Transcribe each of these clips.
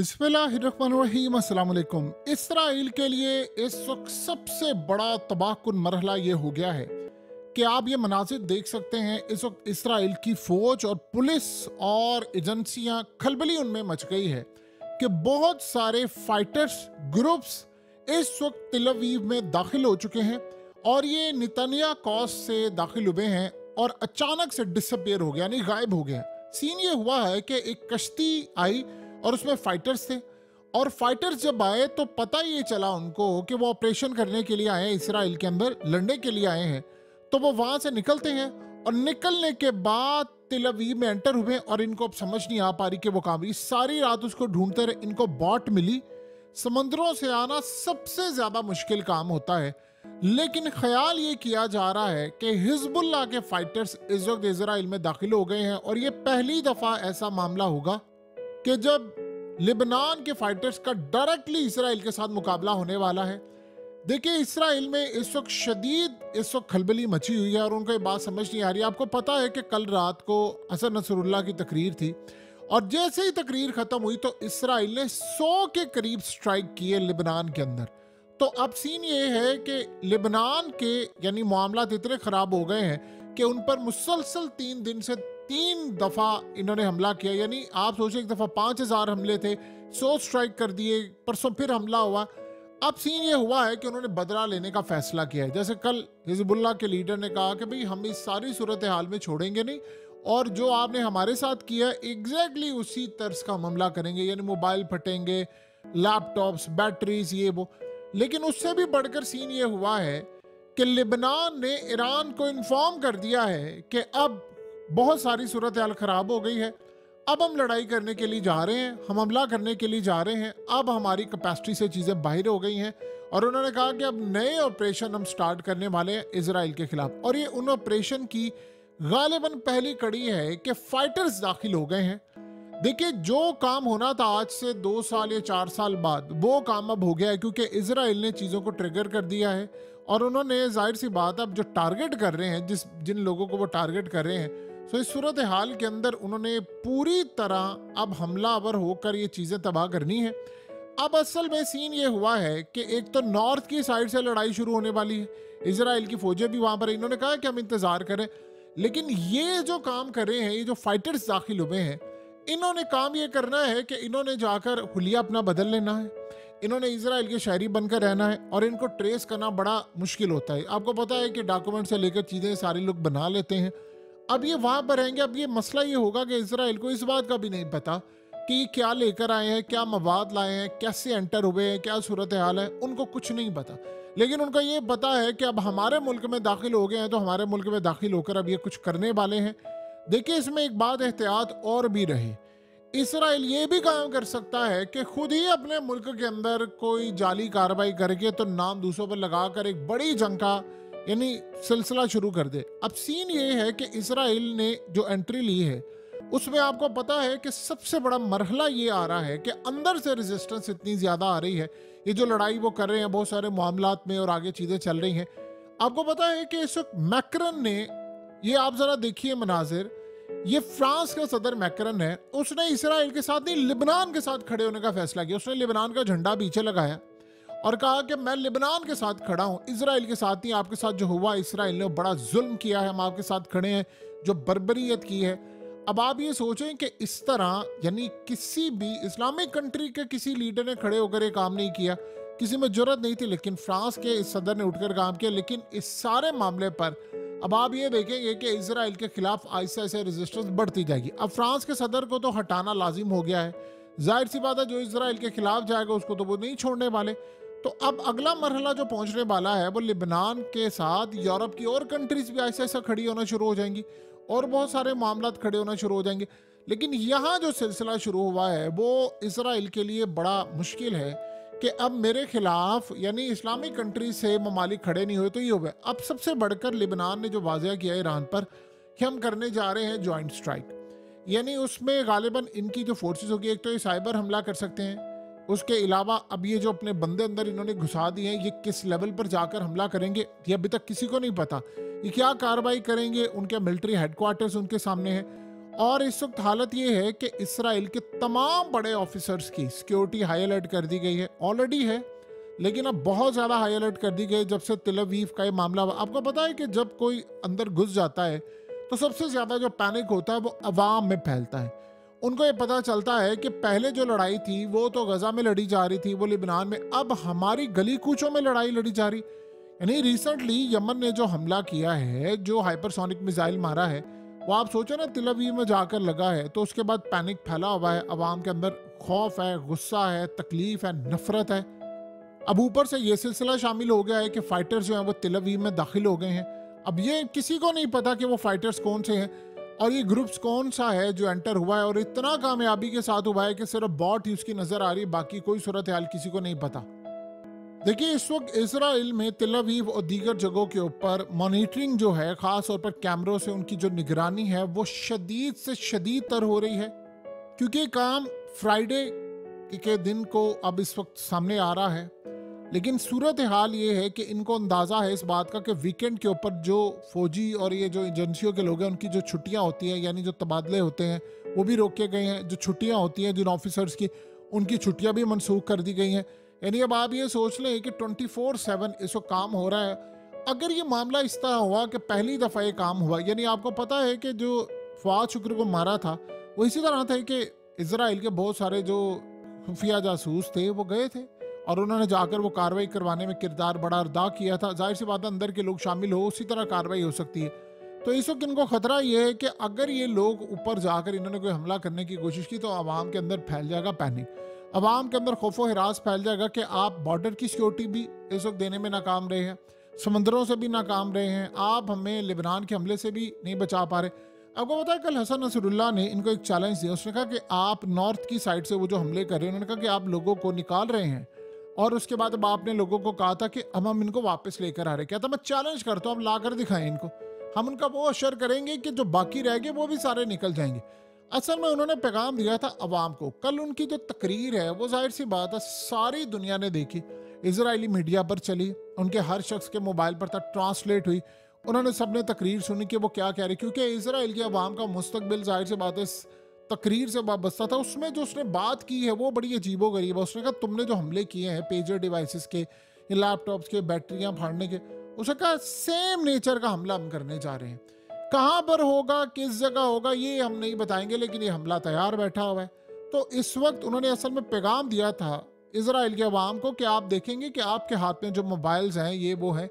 बिस्मिल्लाहिर्रहमानिर्रहीम, अस्सलाम वालेकुम। इसराइल के लिए इस वक्त सबसे बड़ा तबाहकुन मरहला ये हो गया है कि आप ये मनाजिर देख सकते हैं। इस वक्त इसराइल की फौज और पुलिस और एजेंसियां खलबली उनमें मच गई है कि बहुत सारे फाइटर्स ग्रुप्स इस वक्त तिल अवीव में दाखिल हो चुके हैं और ये नितनिया कॉज से दाखिल हुए हैं और अचानक से डिसअपियर हो गया, यानी गायब हो गया। सीन ये हुआ है कि एक कश्ती आई और उसमें फाइटर्स थे और फाइटर्स जब आए तो पता ये चला उनको कि वो ऑपरेशन करने के लिए आए हैं, इसराइल के अंदर लड़ने के लिए आए हैं। तो वो वहां से निकलते हैं और निकलने के बाद तिल अवीव में एंटर हुए और इनको अब समझ नहीं आ पा रही कि वो कहाँ रही। सारी रात उसको ढूंढते रहे, इनको बॉट मिली। समंदरों से आना सबसे ज्यादा मुश्किल काम होता है, लेकिन ख्याल ये किया जा रहा है कि हिजबुल्लाह के फाइटर्स इस वक्त इसराइल में दाखिल हो गए हैं और ये पहली दफा ऐसा मामला होगा कि जब लेबनान के फाइटर्स का डायरेक्टली इसराइल के साथ मुकाबला होने वाला है। देखिए, इसराइल में इस वक्त खलबली मची हुई है और उनको ये बात समझ नहीं आ रही। आपको पता है कि कल रात को हसन नसरुल्लाह की तकरीर थी और जैसे ही तकरीर खत्म हुई तो इसराइल ने 100 के करीब स्ट्राइक किए लेबनान के अंदर। तो अब सीन ये है कि लेबनान के यानी मामलात इतने खराब हो गए हैं कि उन पर मुसलसल 3 दिन से 3 दफा इन्होंने हमला किया। यानी आप सोचिए, एक दफा 5000 हमले थे, 100 स्ट्राइक कर दिए, परसों फिर हमला हुआ। अब सीन ये हुआ है कि उन्होंने बदला लेने का फैसला किया है। जैसे कल हिजबुल्लाह के लीडर ने कहा कि भाई हम इस सारी सूरत हाल में छोड़ेंगे नहीं और जो आपने हमारे साथ किया एग्जैक्टली उसी तर्ज का हमला करेंगे, यानी मोबाइल फटेंगे, लैपटॉप्स, बैटरीज, ये वो। लेकिन उससे भी बढ़कर सीन ये हुआ है कि लेबनान ने ईरान को इन्फॉर्म कर दिया है कि अब बहुत सारी सूरत हाल खराब हो गई है, अब हम लड़ाई करने के लिए जा रहे हैं, हम हमला करने के लिए जा रहे हैं, अब हमारी कैपेसिटी से चीज़ें बाहर हो गई हैं। और उन्होंने कहा कि अब नए ऑपरेशन हम स्टार्ट करने वाले हैं इसराइल के खिलाफ। और ये उन ऑपरेशन की गालिबन पहली कड़ी है कि फाइटर्स दाखिल हो गए हैं। देखिए, जो काम होना था आज से 2 साल या 4 साल बाद, वो काम अब हो गया है क्योंकि इसराइल ने चीज़ों को ट्रिगर कर दिया है और उन्होंने जाहिर सी बात अब जो टारगेट कर रहे हैं, जिन लोगों को वो टारगेट कर रहे हैं, तो इस सूरत हाल के अंदर उन्होंने पूरी तरह अब हमलावर होकर ये चीज़ें तबाह करनी है। अब असल में सीन ये हुआ है कि एक तो नॉर्थ की साइड से लड़ाई शुरू होने वाली है, इसराइल की फौजें भी वहाँ पर, इन्होंने कहा कि हम इंतज़ार करें। लेकिन ये जो काम कर रहे हैं, ये जो फाइटर्स दाखिल हुए हैं, इन्होंने काम ये करना है कि इन्होंने जाकर हुलिया अपना बदल लेना है, इन्होंने इसराइल के शहरी बनकर रहना है और इनको ट्रेस करना बड़ा मुश्किल होता है। आपको पता है कि डॉक्यूमेंट से लेकर चीज़ें सारे लोग बना लेते हैं। अब ये वहाँ पर रहेंगे। अब ये मसला ये होगा कि इसराइल को इस बात का भी नहीं पता कि क्या लेकर आए हैं, क्या मवाद लाए हैं, कैसे एंटर हुए हैं, क्या सूरत हाल है, उनको कुछ नहीं पता। लेकिन उनको ये पता है कि अब हमारे मुल्क में दाखिल हो गए हैं तो हमारे मुल्क में दाखिल होकर अब ये कुछ करने वाले हैं। देखिए, इसमें एक बात एहतियात और भी रहे। इसराइल ये भी काम कर सकता है कि खुद ही अपने मुल्क के अंदर कोई जाली कार्रवाई करके तो नाम दूसरों पर लगाकर एक बड़ी जंग का यानी सिलसिला शुरू कर दे। अब सीन ये है कि इसराइल ने जो एंट्री ली है उसमें आपको पता है कि सबसे बड़ा मरहला ये आ रहा है कि अंदर से रेजिस्टेंस इतनी ज़्यादा आ रही है। ये जो लड़ाई वो कर रहे हैं बहुत सारे मामलात में और आगे चीज़ें चल रही हैं। आपको पता है कि इस वक्त मैक्रन ने, ये आप ज़रा देखिए मनाजिर, ये फ्रांस का सदर मैक्रन है, उसने इसराइल के साथ नहीं लेबनान के साथ खड़े होने का फैसला किया। उसने लेबनान का झंडा पीछे लगाया और कहा कि मैं लेबनान के साथ खड़ा हूं, इसराइल के साथ नहीं। आपके साथ जो हुआ, इसराइल ने बड़ा जुल्म किया है, हम आपके साथ खड़े हैं, जो बर्बरियत की है। अब आप ये सोचें कि इस तरह यानी किसी भी इस्लामिक कंट्री के किसी लीडर ने खड़े होकर ये काम नहीं किया, किसी में जरूरत नहीं थी, लेकिन फ्रांस के इस सदर ने उठकर काम किया। लेकिन इस सारे मामले पर अब आप ये देखेंगे कि इसराइल के खिलाफ ऐसे ऐसे रेजिस्टेंस बढ़ती जाएगी। अब फ्रांस के सदर को तो हटाना लाजिम हो गया है, जाहिर सी बात है जो इसराइल के खिलाफ जाएगा उसको तो वो नहीं छोड़ने वाले। तो अब अगला मरहला जो पहुंचने वाला है वो लेबनान के साथ यूरोप की और कंट्रीज भी ऐसा ऐसा खड़ी होना शुरू हो जाएंगी और बहुत सारे मामलात खड़े होना शुरू हो जाएंगे। लेकिन यहाँ जो सिलसिला शुरू हुआ है वो इसराइल के लिए बड़ा मुश्किल है कि अब मेरे खिलाफ यानी इस्लामिक कंट्री से ममालिक खड़े नहीं हुए तो ये हो गया। अब सबसे बढ़कर लेबनान ने जो वाज़ह किया ईरान पर कि हम करने जा रहे हैं जॉइंट स्ट्राइक, यानी उसमें गालिबन इनकी जो फोर्सेस होगी, एक तो ये साइबर हमला कर सकते हैं, उसके अलावा अब ये जो अपने बंदे अंदर इन्होंने घुसा दिए हैं, ये किस लेवल पर जाकर हमला करेंगे ये अभी तक किसी को नहीं पता। ये क्या कार्रवाई करेंगे, उनके मिलिट्री हेडक्वार्टर्स उनके सामने हैं और इस वक्त हालत ये है कि इसराइल के तमाम बड़े ऑफिसर्स की सिक्योरिटी हाई अलर्ट कर दी गई है, ऑलरेडी है, लेकिन अब बहुत ज़्यादा हाई अलर्ट कर दी गई जब से तेल अवीव का ये मामला हुआ। आपको पता है कि जब कोई अंदर घुस जाता है तो सबसे ज़्यादा जो पैनिक होता है वो अवाम में फैलता है। उनको ये पता चलता है कि पहले जो लड़ाई थी वो तो गजा में लड़ी जा रही थी, वो लिबनान में, अब हमारी गली कूचों में लड़ाई लड़ी जा रही। यानी रिसेंटली यमन ने जो हमला किया है, जो हाइपरसोनिक मिसाइल मारा है, वो आप सोचो ना तेल अवीव में जाकर लगा है, तो उसके बाद पैनिक फैला हुआ है, अवाम के अंदर खौफ है, गुस्सा है, तकलीफ है, नफरत है। अब ऊपर से ये सिलसिला शामिल हो गया है कि फाइटर्स जो हैं वो तेल अवीव में दाखिल हो गए हैं। अब ये किसी को नहीं पता कि वो फाइटर्स कौन से हैं और ये ग्रुप्स कौन सा है जो एंटर हुआ है, और इतना कामयाबी के साथ हुआ है कि सिर्फ बॉट ही उसकी नजर आ रही, बाकी कोई सूरत हाल किसी को नहीं पता। देखिए, इस वक्त इसराइल में तेल अवीव और दीगर जगहों के ऊपर मॉनिटरिंग जो है, खास तौर पर कैमरों से उनकी जो निगरानी है वो शदीद से शदीद तर हो रही है, क्योंकि ये काम फ्राइडे के दिन को अब इस वक्त सामने आ रहा है। लेकिन सूरत हाल ये है कि इनको अंदाज़ा है इस बात का कि वीकेंड के ऊपर जो फौजी और ये जो एजेंसियों के लोग हैं उनकी जो छुट्टियां होती हैं, यानी जो तबादले होते हैं, वो भी रोके गए हैं। जो छुट्टियां होती हैं जिन ऑफिसर्स की, उनकी छुट्टियां भी मनसूख कर दी गई हैं। यानी अब आप ये सोच लें कि 24/7 इसको काम हो रहा है। अगर ये मामला इस तरह हुआ कि पहली दफ़ा ये काम हुआ, यानी आपको पता है कि जो फवाद शुक्र को मारा था वो इसी तरह था कि इसराइल के बहुत सारे जो खुफिया जासूस थे वो गए थे और उन्होंने जाकर वो कार्रवाई करवाने में किरदार बड़ा अदा किया था। जाहिर सी बात है, अंदर के लोग शामिल हो, उसी तरह कार्रवाई हो सकती है। तो इस वक्त इनको खतरा ये है कि अगर ये लोग ऊपर जाकर इन्होंने कोई हमला करने की कोशिश की तो आवाम के अंदर फैल जाएगा पैनिक, अवाम के अंदर खौफो हिरास फैल जाएगा कि आप बॉर्डर की सिक्योरिटी भी इस वक्त देने में नाकाम रहे हैं, समंदरों से भी नाकाम रहे हैं, आप हमें लिबनान के हमले से भी नहीं बचा पा रहे। आपको पता है, कल हसन नसरुल्लाह ने इनको एक चैलेंज दिया। उसने कहा कि आप नॉर्थ की साइड से वो जो हमले कर रहे हैं, उन्होंने कहा कि आप लोगों को निकाल रहे हैं, और उसके बाद अब आपने लोगों को कहा था कि हम इनको वापस लेकर आ रहे। क्या था, मैं चैलेंज करता हूँ, हम ला कर दिखाएं इनको, हम उनका वो अशर करेंगे कि जो बाकी रह गए वो भी सारे निकल जाएंगे। असल में उन्होंने पैगाम दिया था अवाम को। कल उनकी जो तकरीर है वो जाहिर सी बात है सारी दुनिया ने देखी, इजरायली मीडिया पर चली, उनके हर शख्स के मोबाइल पर तक ट्रांसलेट हुई, उन्होंने सबने तकरीर सुनी कि वो क्या कह रहे, क्योंकि इसराइल की अवाम का मुस्तकबिल जाहिर सी बात है तकरीर से वाबस्ता था। उसमें जो उसने बात की है वो बड़ी अजीबो गरीब है। उसने कहा तुमने जो हमले किए हैं पेजर डिवाइसेस के, लैपटॉप्स के, बैटरियां फाड़ने के, उसने कहा सेम नेचर का हमला हम करने जा रहे हैं। कहाँ पर होगा, किस जगह होगा, ये हम नहीं बताएंगे, लेकिन ये हमला तैयार बैठा हुआ है। तो इस वक्त उन्होंने असल में पैगाम दिया था इसराइल के अवाम को कि आप देखेंगे कि आपके हाथ में जो मोबाइल्स हैं, ये वो है,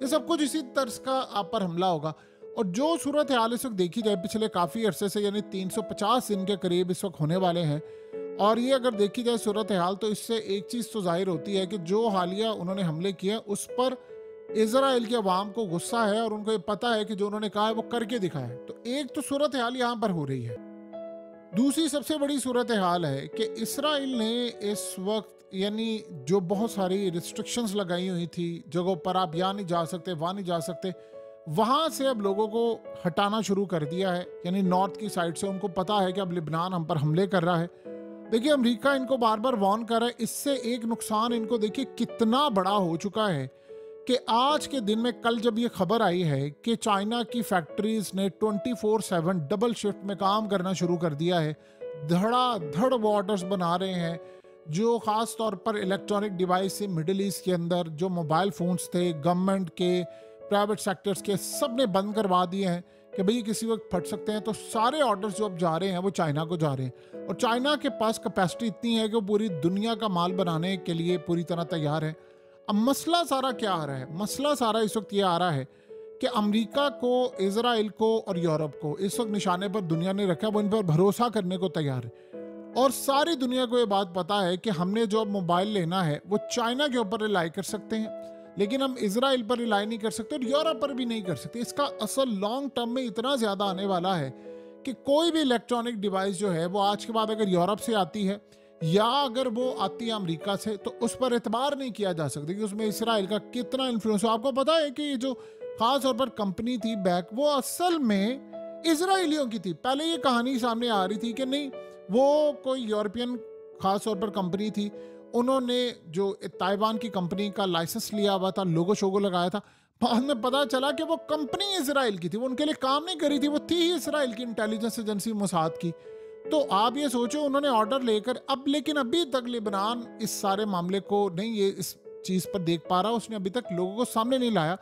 ये सब कुछ इसी तर्ज का आप पर हमला होगा। और जो सूरत हाल इस वक्त देखी जाए पिछले काफ़ी अरसे से, यानी 350 दिन के करीब इस वक्त होने वाले हैं, और ये अगर देखी जाए सूरत हाल, तो इससे एक चीज़ तो जाहिर होती है कि जो हालिया उन्होंने हमले किए उस पर इजराइल के अवाम को गुस्सा है और उनको ये पता है कि जो उन्होंने कहा है वो करके दिखाया है। तो एक तो सूरत हाल यहाँ पर हो रही है। दूसरी सबसे बड़ी सूरत हाल है कि इसराइल ने इस वक्त, यानी जो बहुत सारी रिस्ट्रिक्शंस लगाई हुई थी, जगहों पर आप यहाँ नहीं जा सकते, वहाँ नहीं जा सकते, वहाँ से अब लोगों को हटाना शुरू कर दिया है। यानी नॉर्थ की साइड से उनको पता है कि अब लिबनान हम पर हमले कर रहा है। देखिए, अमेरिका इनको बार बार वार्न कर रहा है। इससे एक नुकसान इनको देखिए कितना बड़ा हो चुका है कि आज के दिन में, कल जब ये खबर आई है कि चाइना की फैक्ट्रीज ने 24/7 डबल शिफ्ट में काम करना शुरू कर दिया है, धड़ाधड़ वो ऑर्डर्स बना रहे हैं, जो ख़ास तौर पर इलेक्ट्रॉनिक डिवाइस से मिडिल ईस्ट के अंदर जो मोबाइल फ़ोन्स थे, गवर्नमेंट के, प्राइवेट सेक्टर्स के, सब ने बंद करवा दिए हैं कि भाई किसी वक्त फट सकते हैं। तो सारे ऑर्डर्स जो अब जा रहे हैं वो चाइना को जा रहे हैं, और चाइना के पास कैपेसिटी इतनी है कि वो पूरी दुनिया का माल बनाने के लिए पूरी तरह तैयार है। अब मसला सारा क्या आ रहा है? मसला सारा इस वक्त ये आ रहा है कि अमेरिका को, इजराइल को और यूरोप को इस वक्त निशाने पर दुनिया ने रखा, वो इन पर भरोसा करने को तैयार है। और सारी दुनिया को ये बात पता है कि हमने जो अब मोबाइल लेना है वो चाइना के ऊपर रिलाई कर सकते हैं, लेकिन हम इजराइल पर रिलाई नहीं कर सकते और यूरोप पर भी नहीं कर सकते। इसका असर लॉन्ग टर्म में इतना ज़्यादा आने वाला है कि कोई भी इलेक्ट्रॉनिक डिवाइस जो है वो आज के बाद अगर यूरोप से आती है या अगर वो आती है अमेरिका से, तो उस पर एतबार नहीं किया जा सकता कि उसमें इसराइल का कितना इन्फ्लुएंस हो। आपको पता है कि जो खास तौर पर कंपनी थी बैक, वो असल में इसराइलियों की थी। पहले ये कहानी सामने आ रही थी कि नहीं, वो कोई यूरोपियन खास तौर पर कंपनी थी, उन्होंने जो ताइवान की कंपनी का लाइसेंस लिया हुआ था, लोगो शोगो लगाया था, बाद में पता चला कि वो कंपनी इसराइल की थी, वो उनके लिए काम नहीं करी थी, वो थी ही इसराइल की इंटेलिजेंस एजेंसी मोसाद की। तो आप ये सोचो, उन्होंने ऑर्डर लेकर अब, लेकिन अभी तक लेबनान इस सारे मामले को नहीं, ये इस चीज पर देख पा रहा, उसने अभी तक लोगों को सामने नहीं लाया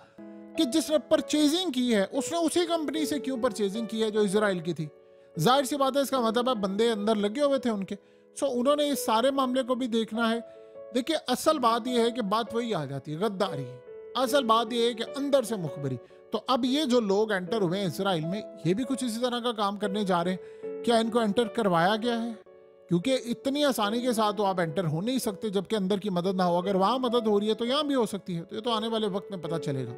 कि जिसने परचेजिंग की है उसने उसी कंपनी से क्यों परचेजिंग की है जो इसराइल की थी। जाहिर सी बात है, इसका मतलब है बंदे अंदर लगे हुए थे उनके। सो उन्होंने इस सारे मामले को भी देखना है। देखिए, असल बात यह है कि बात वही आ जाती है, गद्दारी। असल बात यह है कि अंदर से मुखबरी। तो अब ये जो लोग एंटर हुए हैं इसराइल में, ये भी कुछ इसी तरह का काम करने जा रहे हैं। क्या इनको एंटर करवाया गया है? क्योंकि इतनी आसानी के साथ तो आप एंटर हो नहीं सकते जबकि अंदर की मदद ना हो। अगर वहां मदद हो रही है तो यहां भी हो सकती है। तो ये तो आने वाले वक्त में पता चलेगा।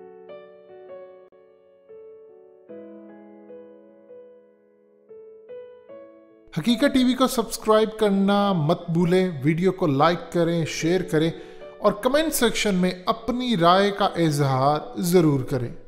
हकीकत टीवी को सब्सक्राइब करना मत भूलें, वीडियो को लाइक करें, शेयर करें और कमेंट सेक्शन में अपनी राय का इजहार जरूर करें।